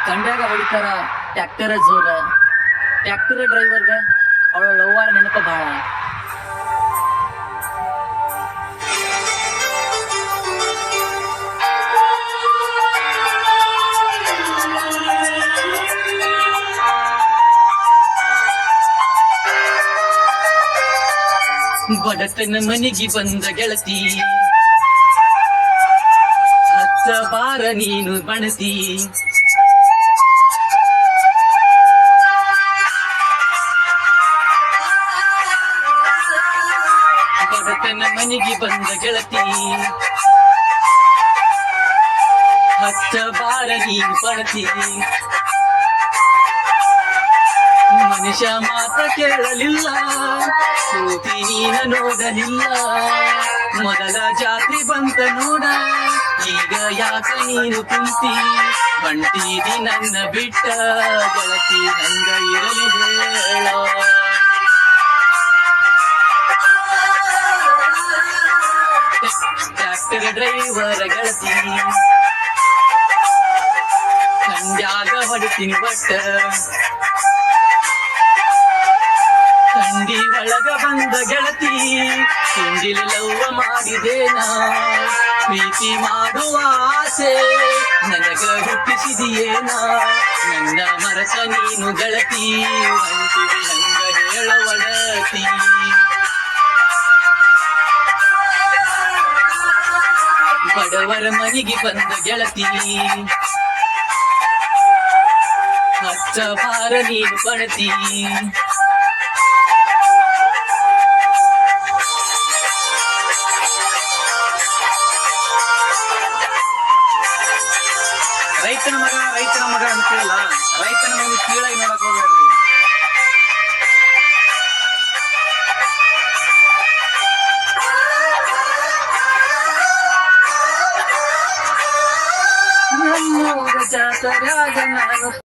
ಸಂಡ್ಯಾಗ ಹೊಡಿತಾರ ಟ್ಯಾಕ್ಟರ್ ಜೋರ. ಟ್ಯಾಕ್ಟರ್ ಡ್ರೈವರ್ಗ ಅವಳ ಲವ್ವಾರ ನೆನಪ ಭಾಳ. ಬಡತನ ಮನಿಗೆ ಬಂದ ಗೆಳತಿ, ಹಚ್ಚ ಬಾರ ನೀನು ಬಣತಿ. ಬಡತನ ಮನಿಗೆ ಬಂದ ಗೆಳತಿ, ಹಚ್ಚ ಬಾರ ನೀನು ಬಣತಿ. ಮನುಷ್ಯ ಮಾತ್ರ ಕೇಳಲಿಲ್ಲ, ಕೂತಿ ನೀನ ನೋಡಲಿಲ್ಲ. ಮೊದಲ ಜಾತ್ರೆ ಬಂತ ನೋಡ, ಈಗ ಯಾಕ ನೀನು ಕುಂತಿ. ಬಂಟೀದಿ ನನ್ನ ಬಿಟ್ಟ ಗೆಳತಿ, ಹಂಗ ಇರಲಿ ಹೇಳ. ಟ್ರ್ಯಾಕ್ಟರ್ ಡ್ರೈವರ್ ಗೆಳತಿ, ಸಂಡ್ಯಾಗ ಹೊಡಿತೀನಿ ಬಟ್ಟ. ತಂಡಿ ಒಳಗ ಬಂದ ಗೆಳತಿ, ತುಂಡಿಲಿ ಲವ್ವ ಮಾಡಿದೇನ. ಪ್ರೀತಿ ಮಾಡುವ ಆಸೆ ನನಗ ಹುಟ್ಟಿಸಿದಿಯೇನ. ನನ್ನ ಮರತ ನೀನು ಗೆಳತಿ, ಅಂತಿದೆ ಹಂಗ ಹೇಳ ಒಡತಿ. ಬಡವರ ಮನೆಗೆ ಬಂದ ಗೆಳತಿ, ಹಚ್ಚ ಬಾರ ನೀನು ಬಣತಿ. ರೈತನ ಮಗ ರೈತನ ಮಗ ಅಂತಿಲ್ಲ, ರೈತನ ಮಗ ಕೀಳಾಗಿ ನೋಡಕ್ ಹೋಗ್ಬೇಡ್ರಿ. ನಮ್ಮೂರ ಜಾತರ್ಯಾಗ ನಾನು